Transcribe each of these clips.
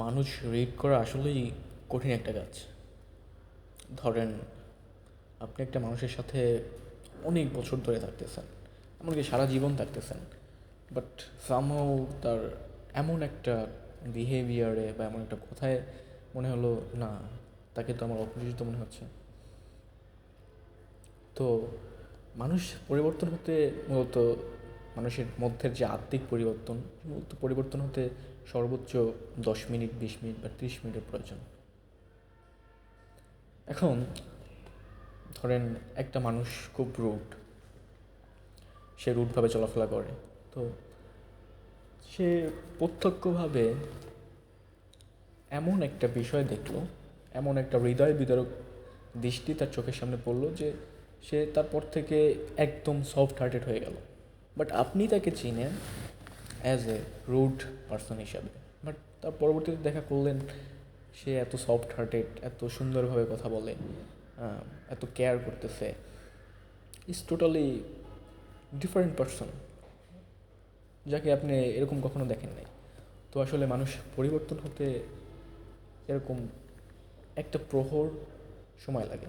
মানুষ রিড করা আসলেই কঠিন একটা কাজ। ধরেন, আপনি একটা মানুষের সাথে অনেক বছর ধরে থাকতেছেন, এমনকি সারা জীবন থাকতেছেন, বাট সামহাউ তার এমন একটা বিহেভিয়ারে বা এমন একটা কথায় মনে হলো না, তাকে তো আমার অপরিচিত মনে হচ্ছে। তো মানুষ পরিবর্তন হতে মূলত, মানুষের মধ্যের যে আত্মিক পরিবর্তন, মূলত পরিবর্তন হতে সর্বোচ্চ 10 মিনিট, 20 মিনিট বা 30 মিনিটের প্রয়োজন। এখন ধরেন, একটা মানুষ খুব রুড, সে রুডভাবে চলাফেরা করে। তো সে প্রত্যক্ষভাবে এমন একটা বিষয় দেখলো, এমন একটা হৃদয় বিদারক দৃষ্টি তার চোখের সামনে পড়লো যে সে তারপর থেকে একদম সফট হার্টেড হয়ে গেল। বাট আপনি তাকে চিনেন অ্যাজ এ রুড পারসন হিসাবে, বাট তার পরবর্তীতে দেখা করলেন সে এত সফট হার্টেড, এত সুন্দরভাবে কথা বলে, এত কেয়ার করতেছে, ইজ টোটালি ডিফারেন্ট পারসন, যাকে আপনি এরকম কখনো দেখেন নাই। তো আসলে মানুষ পরিবর্তন হতে এরকম একটা প্রহর সময় লাগে।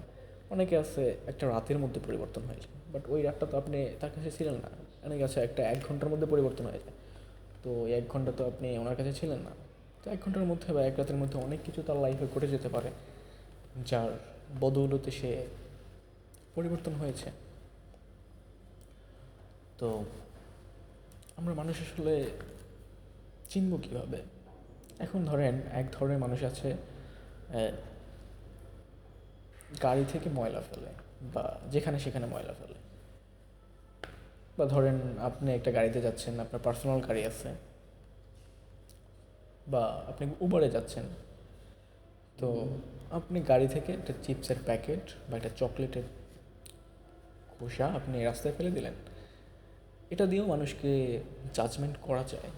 অনেকে আছে একটা রাতের মধ্যে পরিবর্তন হয়ে যায়, বাট ওই রাতটা তো আপনি তার কাছে ছিলেন না। অনেকে আছে একটা 1 ঘন্টার মধ্যে পরিবর্তন হয়ে যায়, তো 1 ঘন্টা তো আপনি ওনার কাছে ছিলেন না। তো 1 ঘন্টার মধ্যে বা এক রাতের মধ্যে অনেক কিছু তার লাইফে ঘটে যেতে পারে, যার বদৌলতে সে পরিবর্তন হয়েছে। তো আমরা মানুষ আসলে চিনব কীভাবে? এখন ধরেন, এক ধরনের মানুষ আছে গাড়ি থেকে ময়লা ফেলে বা যেখানে সেখানে ময়লা ফেলে। বা ধরেন, আপনি একটা গাড়িতে যাচ্ছেন, আপনার পার্সোনাল গাড়ি আছে, বা আপনি উবারে যাচ্ছেন। তো আপনি গাড়ি থেকে একটা চিপসের প্যাকেট বা একটা চকলেটের খোসা আপনি রাস্তায় ফেলে দিলেন। এটা দিয়েও মানুষকে জাজমেন্ট করা যায়,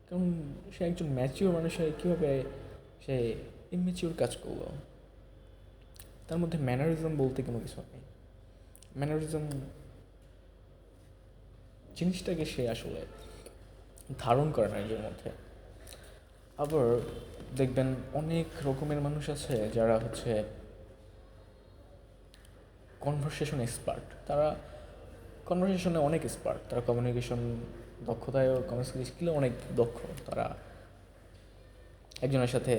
কারণ সে একজন ম্যাচিওর মানুষ হয়ে কীভাবে সে ইমেচিওর কাজ করলো। তার মধ্যে ম্যানারিজম বলতে কোনো কিছু নেই। ম্যানারিজম জিনিসটাকে সে আসলে ধারণ করে না নিজের মধ্যে। আবার দেখবেন অনেক রকমের মানুষ আছে যারা হচ্ছে কনভারসেশন এক্সপার্ট। তারা কনভারসেশনে অনেক এক্সপার্ট, তারা কমিউনিকেশন দক্ষতায়ও, কমিউনিকেশন স্কিলে অনেক দক্ষ। তারা একজনের সাথে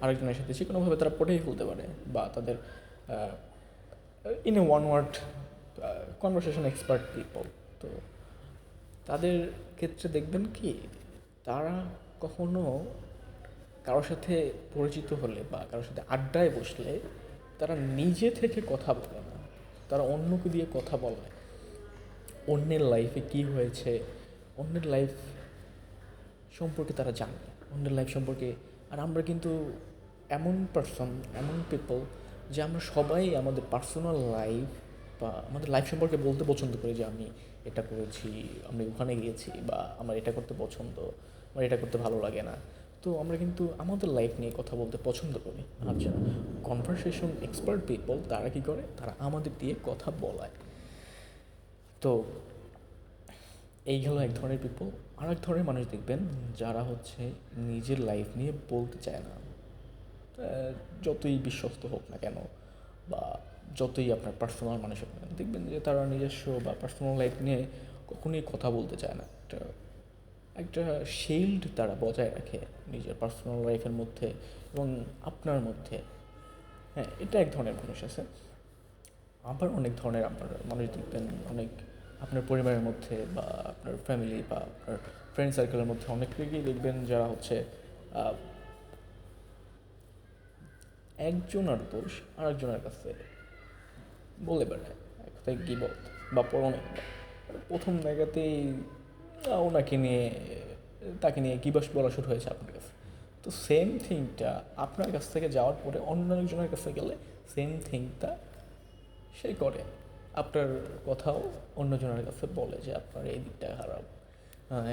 আরেকজনের সাথে যে কোনোভাবে তারা পটেই ফেলতে পারে, বা তাদের in a one word conversation expert people. তো তাদের ক্ষেত্রে দেখবেন কি, তারা কখনো কারোর সাথে পরিচিত হলে বা কারোর সাথে আড্ডায় বসলে তারা নিজে থেকে কথা বলে না, তারা অন্যকে দিয়ে কথা বলে। অন্যের লাইফে কী হয়েছে, অন্যের লাইফ সম্পর্কে তারা জানে, অন্যের লাইফ সম্পর্কে। আর আমরা কিন্তু এমন পার্সন, এমন পিপল, যে আমরা সবাই আমাদের পার্সোনাল লাইফ বা আমাদের লাইফ সম্পর্কে বলতে পছন্দ করি, যে আমি এটা করেছি, আমি ওখানে গিয়েছি, বা আমার এটা করতে পছন্দ, আমার এটা করতে ভালো লাগে না। তো আমরা কিন্তু আমাদের লাইফ নিয়ে কথা বলতে পছন্দ করি। আর যারা কনভারসেশন এক্সপার্ট পিপল, তারা কী করে, তারা আমাদের দিয়ে কথা বলায়। তো এই গেল এক ধরনের পিপল। আর এক ধরনের মানুষ দেখবেন যারা হচ্ছে নিজের লাইফ নিয়ে বলতে চায় না। যতই বিশ্বস্ত হোক না কেন, বা যতই আপনার পার্সোনাল মানুষ হোক না কেন, দেখবেন যে তারা নিজস্ব বা পার্সোনাল লাইফ নিয়ে কখনোই কথা বলতে চায় না। একটা একটা শিল্ড তারা বজায় রাখে নিজের পার্সোনাল লাইফের মধ্যে এবং আপনার মধ্যে। হ্যাঁ, এটা এক ধরনের মানুষ আছে। আবার অনেক ধরনের আপনার মানুষ দেখবেন, অনেক আপনার পরিবারের মধ্যে বা আপনার ফ্যামিলি বা আপনার ফ্রেন্ড সার্কেলের মধ্যে অনেকেই দেখবেন যারা হচ্ছে একজনের দোষ আরেকজনের কাছে বলে বেড়ায়, এক কথায় গীবত বা পরনিন্দা। প্রথম জায়গাতেই ওনাকে নিয়ে, তাকে নিয়ে গীবত বলা শুরু হয়েছে আপনার কাছে। তো সেম থিংটা আপনার কাছ থেকে যাওয়ার পরে অন্য একজনের কাছে গেলে সেম থিংটা সে করে। আপনার কথাও অন্যজনের কাছে বলে যে আপনার এই দিকটা খারাপ,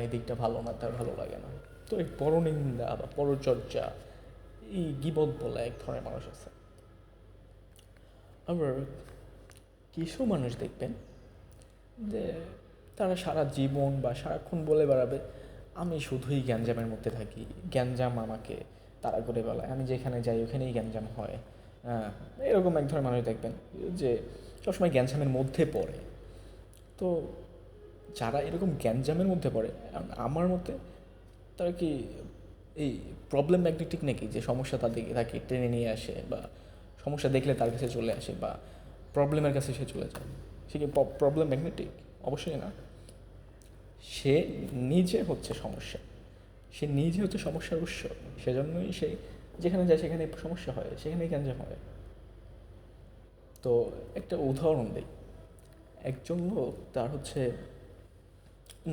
এই দিকটা ভালো না, তার ভালো লাগে না। তো এই পরনিন্দা বা পরচর্চা, এই গীবত বলে এক ধরনের মানুষ আছে। আবার কিছু মানুষ দেখবেন যে তারা সারা জীবন বা সারাক্ষণ বলে বেড়াবে, আমি শুধুই গ্যাঞ্জামের মধ্যে থাকি, গ্যাঞ্জাম আমাকে তাড়া করে বেলায়, আমি যেখানে যাই ওখানেই গ্যাঞ্জাম হয়। হ্যাঁ, এরকম এক ধরনের মানুষ দেখবেন যে সবসময় গ্যাঞ্জামের মধ্যে পড়ে। তো যারা এরকম গ্যাঞ্জামের মধ্যে পড়ে, আমার মতে তারা কি এই প্রবলেম ম্যাগনেটিক নাকি, যে সমস্যা তাকে টেনে নিয়ে আসে, বা সমস্যা দেখলে তার কাছে চলে আসে, বা প্রবলেমের কাছে সে চলে যায়? সে কি প্রবলেম ম্যাগনেটিক? অবশ্যই না। সে নিজে হচ্ছে সমস্যা, সে নিজে হচ্ছে সমস্যার উৎস। সেজন্যই সে যেখানে যায় সেখানে সমস্যা হয়, সেখানেই গ্যাঞ্জাম হয়। তো একটা উদাহরণ দিই। একজন লোক তার হচ্ছে,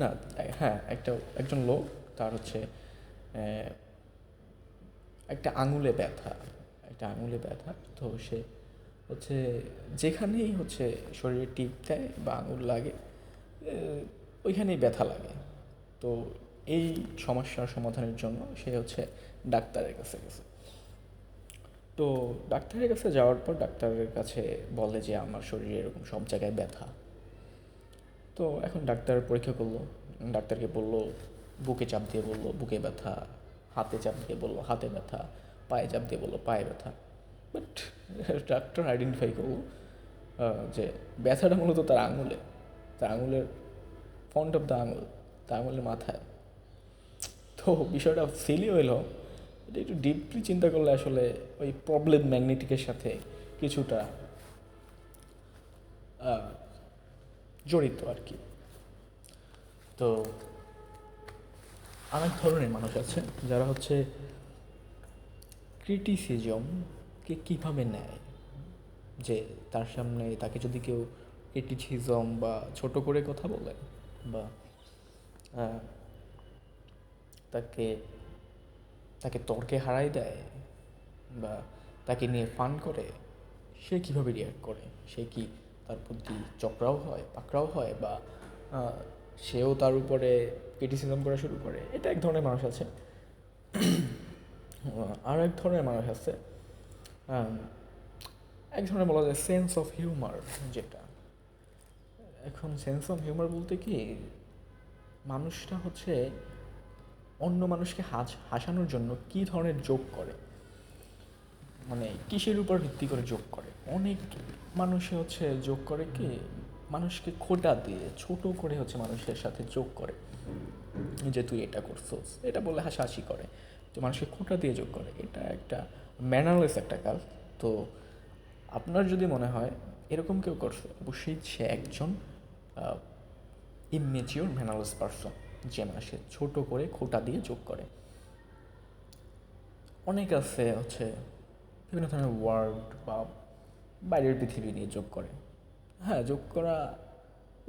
না, হ্যাঁ, একজন লোক তার হচ্ছে একটা আঙুলে ব্যথা, তো সে হচ্ছে যেখানেই হচ্ছে শরীরে টিপ দেয় বা আঙুল লাগে, ওইখানেই ব্যথা লাগে। তো এই সমস্যার সমাধানের জন্য সে হচ্ছে ডাক্তারের কাছে গেছে। তো ডাক্তারের কাছে যাওয়ার পর ডাক্তারের কাছে বলে যে আমার শরীরে এরকম সব জায়গায় ব্যথা। তো এখন ডাক্তার পরীক্ষা করলো, ডাক্তারকে বললো, বুকে চাপ দিয়ে বললো বুকে ব্যথা, হাতে চাপ দিয়ে বললো হাতে ব্যথা, পায়ে চাপ দিয়ে বললো পায়ে ব্যথা। বাট ডাক্তার আইডেন্টিফাই করলো যে ব্যথাটা মূলত তার আঙুলে, তার আঙুলের ফ্রন্ট অফ দ্য আঙুল, তার আঙুলের মাথায়। তো বিষয়টা সিলি হইলো, এটা একটু ডিপলি চিন্তা করলে আসলে ওই প্রবলেম ম্যাগনেটিকের সাথে কিছুটা জড়িত আর কি। তো অনেক ধরনের মানুষ আছে যারা হচ্ছে ক্রিটিসিজমকে কীভাবে নেয়, যে তার সামনে তাকে যদি কেউ ক্রিটিসিজম বা ছোট করে কথা বলে, বা তাকে তাকে তর্কে হারাই দেয়, বা তাকে নিয়ে ফান করে, সে কীভাবে রিয়াক্ট করে? সে কি তার প্রতি চকরাও হয়, পাকড়াও হয়, বা সেও তার উপরে ক্রিটিসিজম করা শুরু করে? এটা এক ধরনের মানুষ আছে। আর এক ধরনের মানুষ আছে, এক ধরনের বলা যায় সেন্স অফ হিউমার, যেটা এখন সেন্স অফ হিউমার বলতে কি, মানুষটা হচ্ছে অন্য মানুষকে হাসানোর জন্য কী ধরনের জোক করে, মানে কিসের উপর ভিত্তি করে যোগ করে। অনেক মানুষে হচ্ছে যোগ করে কি, মানুষকে খোঁটা দিয়ে ছোট করে হচ্ছে মানুষের সাথে যোগ করে, যে তুই এটা করছোস, এটা বলে হাসাহাসি করে, তো মানুষকে খোঁটা দিয়ে যোগ করে। এটা একটা ম্যানারলেস একটা কাজ। তো আপনার যদি মনে হয় এরকম কেউ করছে, অবশ্যই সে একজন ইমেচিওর ম্যানারলেস পারসন, যে মানুষকে ছোট করে খোঁটা দিয়ে যোগ করে। অনেক আছে হচ্ছে বিভিন্ন ধরনের ওয়ার্ড বা বাইরের পৃথিবী নিয়ে যোগ করে। হ্যাঁ, যোগ করা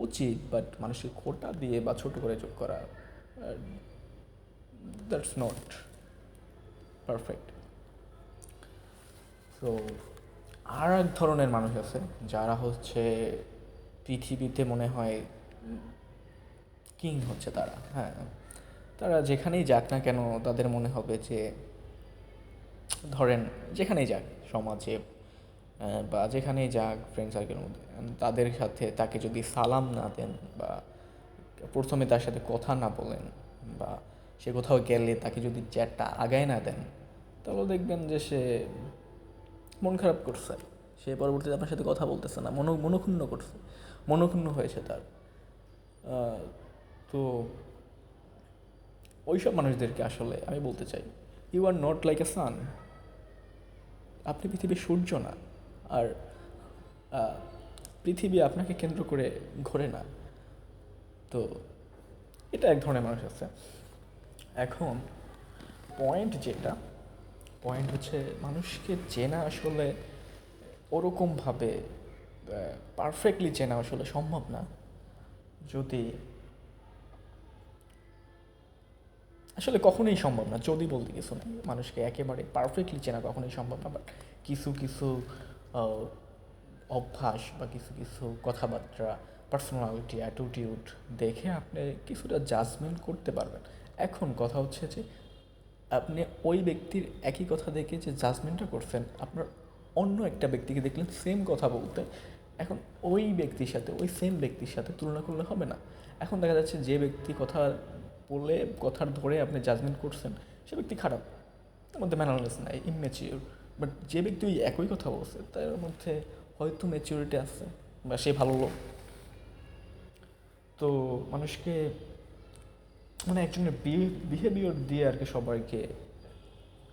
উচিত, বাট মানুষকে খোঁটা দিয়ে বা ছোট করে যোগ করা, দ্যাটস নট পারফেক্ট। তো আর এক ধরনের মানুষ আছে যারা হচ্ছে পৃথিবীতে মনে হয় কিং হচ্ছে তারা। হ্যাঁ, তারা যেখানেই যাক না কেন তাদের মনে হবে যে, ধরেন যেখানেই যাক সমাজে, বা যেখানেই যাক ফ্রেন্ড সার্কেলের মধ্যে, তাদের সাথে তাকে যদি সালাম না দেন, বা প্রথমে তার সাথে কথা না বলেন, বা সে কোথাও গেলে তাকে যদি চ্যাটটা আগায় না দেন, তাহলে দেখবেন যে সে মন খারাপ করছে, সে পরবর্তীতে আপনার সাথে কথা বলতেছে না, মনক্ষুণ্ণ করছে, মনক্ষুণ্ণ হয়েছে তার। তো ওইসব মানুষদেরকে আসলে আমি বলতে চাই, you are not like a sun. আপনি পৃথিবীর সূর্য না, আর পৃথিবী আপনাকে কেন্দ্র করে ঘোরে না। তো এটা এক ধরনের মানুষ আছে। এখন পয়েন্ট হচ্ছে মানুষকে চেনা আসলে ওরকমভাবে পারফেক্টলি চেনা আসলে সম্ভব না। যদি আসলে কখনোই সম্ভব না, যদি বলতে কিছু নেই, মানুষকে একেবারে পারফেক্টলি চেনা কখনোই সম্ভব না। বাট কিছু কিছু অভ্যাস বা কিছু কিছু কথাবার্তা, পার্সোনালিটি, অ্যাটিটিউড দেখে আপনি কিছুটা জাজমেন্ট করতে পারবেন। এখন কথা হচ্ছে যে আপনি ওই ব্যক্তির একই কথা দেখে যে জাজমেন্টটা করছেন, আপনার অন্য একটা ব্যক্তিকে দেখলেন সেম কথা বলতে, এখন ওই ব্যক্তির সাথে, ওই সেম ব্যক্তির সাথে তুলনা করলে হবে না। এখন দেখা যাচ্ছে যে ব্যক্তি কথা বলে, কথার ধরে আপনি জাজমেন্ট করছেন, সে ব্যক্তি খারাপ। তার মধ্যে ম্যানারনেস নাই, ইমম্যাচিওর। বাট যে ব্যক্তি ওই একই কথা বলছে তার মধ্যে হয়তো ম্যাচিউরিটি আছে বা সে ভালো লোক। তো মানুষকে মানে একজনের বিহেভিয়ার দিয়ে আর কি সবাইকে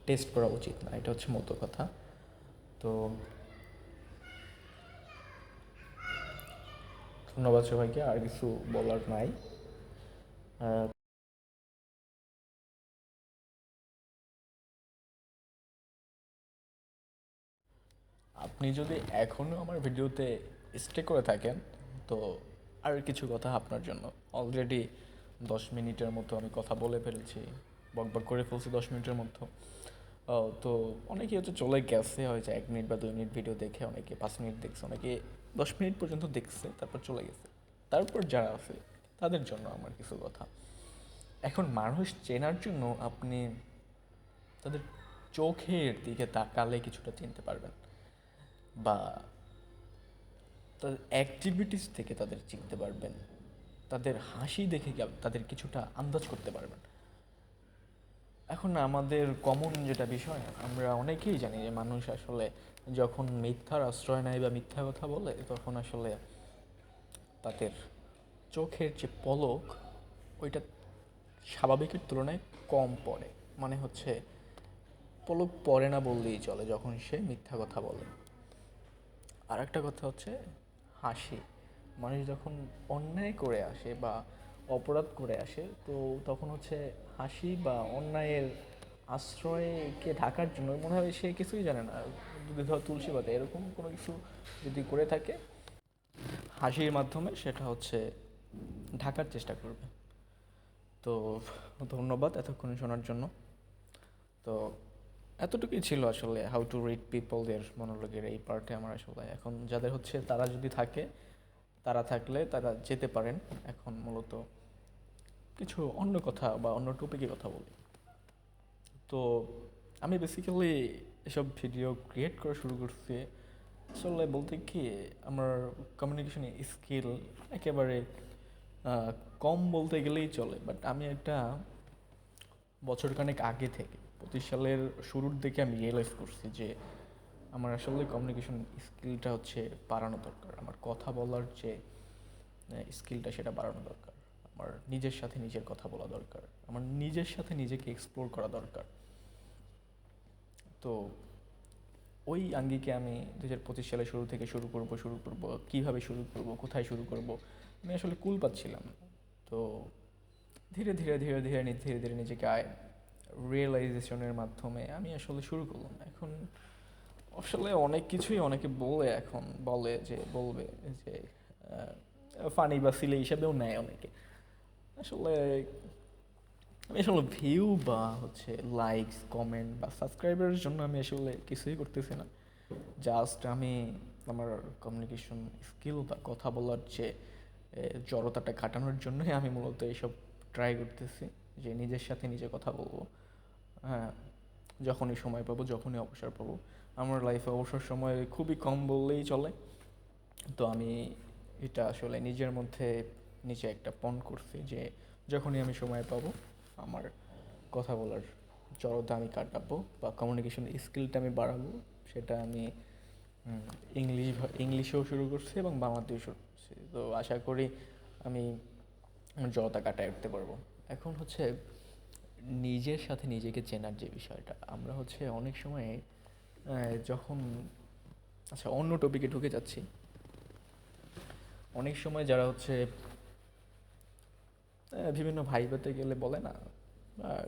টেস্ট করা উচিত না, এটা হচ্ছে মতো কথা। তো ধন্যবাদ সবাইকে, আর কিছু বলার নাই। আপনি যদি এখনও আমার ভিডিওতে স্টে করে থাকেন তো আর কিছু কথা আপনার জন্য। অলরেডি 10 মিনিটের মতো আমি কথা বলে ফেলেছি, বকবক করে ফেলছি 10 মিনিটের মতো। তো অনেকেই হচ্ছে চলে গেছে, হয়েছে 1 মিনিট বা 2 মিনিট ভিডিও দেখে, অনেকে 5 মিনিট দেখছে, অনেকে 10 মিনিট পর্যন্ত দেখছে তারপর চলে গেছে। তারপর যারা আছে তাদের জন্য আমার কিছু কথা। এখন মানুষ চেনার জন্য আপনি তাদের চোখের দিকে তাকালে কিছুটা চিনতে পারবেন, বা তাদের অ্যাক্টিভিটিস থেকে তাদের চিনতে পারবেন, তাদের হাসি দেখে তাদের কিছুটা আন্দাজ করতে পারবেন। এখন আমাদের কমন যেটা বিষয়, আমরা অনেকেই জানি যে মানুষ আসলে যখন মিথ্যার আশ্রয় নেয় বা মিথ্যা কথা বলে তখন আসলে তাদের চোখের যে পলক ওইটা স্বাভাবিকের তুলনায় কম পড়ে। মানে হচ্ছে পলক পড়ে না বললেই চলে যখন সে মিথ্যা কথা বলে। আর একটা কথা হচ্ছে হাসি। মানুষ যখন অন্যায় করে আসে বা অপরাধ করে আসে তো তখন হচ্ছে হাসি বা অন্যায়ের আশ্রয়কে ঢাকার জন্য মনে হয় সে কিছুই জানে না, যদি ধর তুলসী পাতা এরকম কোনো কিছু যদি করে থাকে, হাসির মাধ্যমে সেটা হচ্ছে ঢাকার চেষ্টা করবে। তো ধন্যবাদ এতক্ষণ শোনার জন্য। তো এতটুকুই ছিল আসলে হাউ টু রিড পিপলদের মনোলগের এই পার্টে। আমার আসলে এখন যাদের হচ্ছে তারা যদি থাকে, তারা থাকলে তারা যেতে পারেন। এখন মূলত কিছু অন্য কথা বা অন্য টপিকে কথা বলি। তো আমি বেসিক্যালি এসব ভিডিও ক্রিয়েট করা শুরু করছি আসলে বলতে কি, আমার কমিউনিকেশন স্কিল একেবারে কম বলতে গেলেই চলে। বাট আমি একটা বছরখানেক আগে থেকে 25 সালের শুরুর দিকে আমি রিয়েলাইজ করছি যে আমার আসলে কমিউনিকেশন স্কিলটা হচ্ছে বাড়ানো দরকার। আমার কথা বলার যে স্কিলটা সেটা বাড়ানো দরকার। আমার নিজের সাথে নিজের কথা বলা দরকার, আমার নিজের সাথে নিজেকে এক্সপ্লোর করা দরকার। তো ওই আঙ্গিকে আমি 2025 সালে শুরু করব, কীভাবে শুরু করব, কোথায় শুরু করব, আমি আসলে কুল পাচ্ছিলাম না। তো ধীরে ধীরে নিজেকে রিয়েলাইজেশনের মাধ্যমে আমি আসলে শুরু করলাম। এখন আসলে অনেক কিছুই অনেকে এখন বলবে যে ফানি বা সিলে হিসাবেও নেয় অনেকে। আসলে আমি আসলে ভিউ বা হচ্ছে লাইকস কমেন্ট বা সাবস্ক্রাইবারের জন্য আমি আসলে কিছুই করতেছি না। জাস্ট আমি আমার কমিউনিকেশন স্কিল বা কথা বলার যে জড়তাটা কাটানোর জন্যই আমি মূলত এইসব ট্রাই করতেছি, যে নিজের সাথে নিজে কথা বলবো। হ্যাঁ, যখনই সময় পাবো, যখনই অবসর পাবো। আমার লাইফে অবসর সময় খুবই কম বললেই চলে। তো আমি এটা আসলে নিজের মধ্যে নিজে একটা পণ করছি যে যখনই আমি সময় পাবো আমার কথা বলার জড়তা আমি কাটাবো বা কমিউনিকেশন স্কিলটা আমি বাড়াবো। সেটা আমি ইংলিশেও শুরু করছি এবং বাংলাতেও শুরু করছি। তো আশা করি আমি আমার জড়তা কাটায় উঠতে পারবো। এখন হচ্ছে নিজের সাথে নিজেকে চেনার যে বিষয়টা, আমরা হচ্ছে অনেক সময় যখন, আচ্ছা অন্য টপিকে ঢুকে যাচ্ছি, অনেক সময় যারা হচ্ছে বিভিন্ন ভাইবাতে গেলে বলে না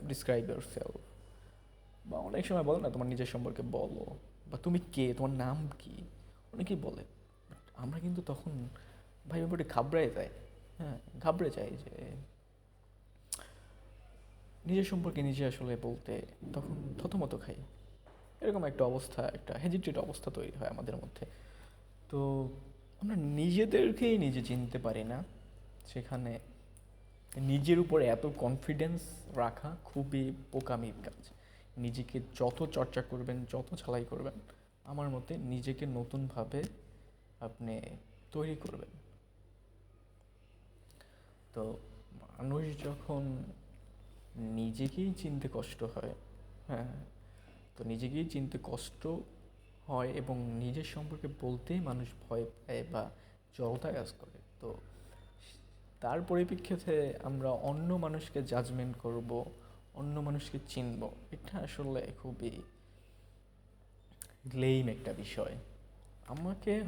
ডিসক্রাইব ইউর সেলফ, বা অনেক সময় বলে না তোমার নিজের সম্পর্কে বলো, বা তুমি কে, তোমার নাম কি, অনেকেই বলে। আমরা কিন্তু তখন ভাইবা পড়ে ঘাবড়ায় যাই। হ্যাঁ, ঘাবড়ে যাই যে নিজের সম্পর্কে নিজে আসলে বলতে তখন থতমত খাই। এরকম একটা অবস্থা, একটা হেজিটেট অবস্থা তৈরি হয় আমাদের মধ্যে। তো আমরা নিজেদেরকেই নিজে চিনতে পারি না, সেখানে নিজের উপরে এত কনফিডেন্স রাখা খুবই বোকামির কাজ। নিজেকে যত চর্চা করবেন, যত ঝালাই করবেন, আমার মতে নিজেকে নতুনভাবে আপনি তৈরি করবেন। তো মানুষ যখন নিজেকেই চিনতে কষ্ট হয়, হ্যাঁ, তো নিজেকেই চিনতে কষ্ট হয় এবং নিজের সম্পর্কে বলতেই মানুষ ভয় পায় বা জড়তা কাজ করে। তো তার পরিপ্রেক্ষিতে আমরা অন্য মানুষকে জাজমেন্ট করব, অন্য মানুষকে চিনব, এটা আসলে খুবই লেইম একটা বিষয়। আমাকে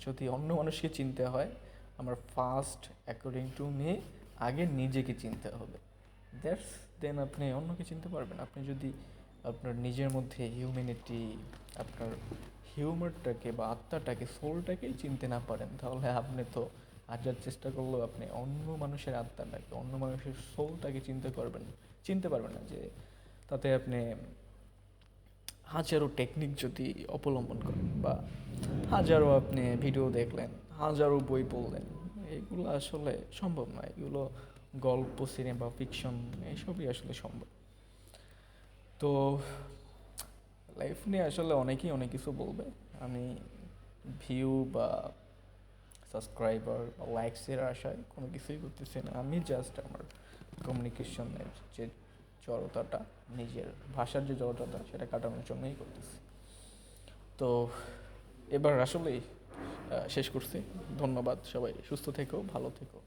যদি অন্য মানুষকে চিনতে হয়, আমার ফার্স্ট অ্যাকর্ডিং টু মি আগে নিজেকে চিনতে হবে। দ্যাটস দেন আপনি অন্যকে চিনতে পারবেন। আপনি যদি আপনার নিজের মধ্যে হিউম্যানিটি, আপনার হিউমারটাকে বা আত্মাটাকে, সোলটাকেই চিনতে না পারেন, তাহলে আপনি তো হাজার চেষ্টা করলেও আপনি অন্য মানুষের আত্মাটাকে, অন্য মানুষের সোলটাকে চিনতে পারবেন না। যে তাতে আপনি হাজারো টেকনিক যদি অবলম্বন করেন বা হাজারো আপনি ভিডিও দেখলেন, হাজারো বই পড়লেন, এগুলো আসলে সম্ভব নয়। এগুলো গল্প, সিনেমা, ফিকশন, এইসবই আসলে সম্ভব। তো লাইফ নিয়ে আসলে অনেকেই অনেক কিছু বলবে। আমি ভিউ বা সাবস্ক্রাইবার বা লাইকসের আশায় কোনো কিছুই করতেছি না। আমি জাস্ট আমার কমিউনিকেশনের যে জড়তাটা, নিজের ভাষার যে জড়তাটা, সেটা কাটানোর জন্যই করতেছি। তো এবার আসলেই শেষ করছি। ধন্যবাদ সবাই, সুস্থ থেকো, ভালো থেকো।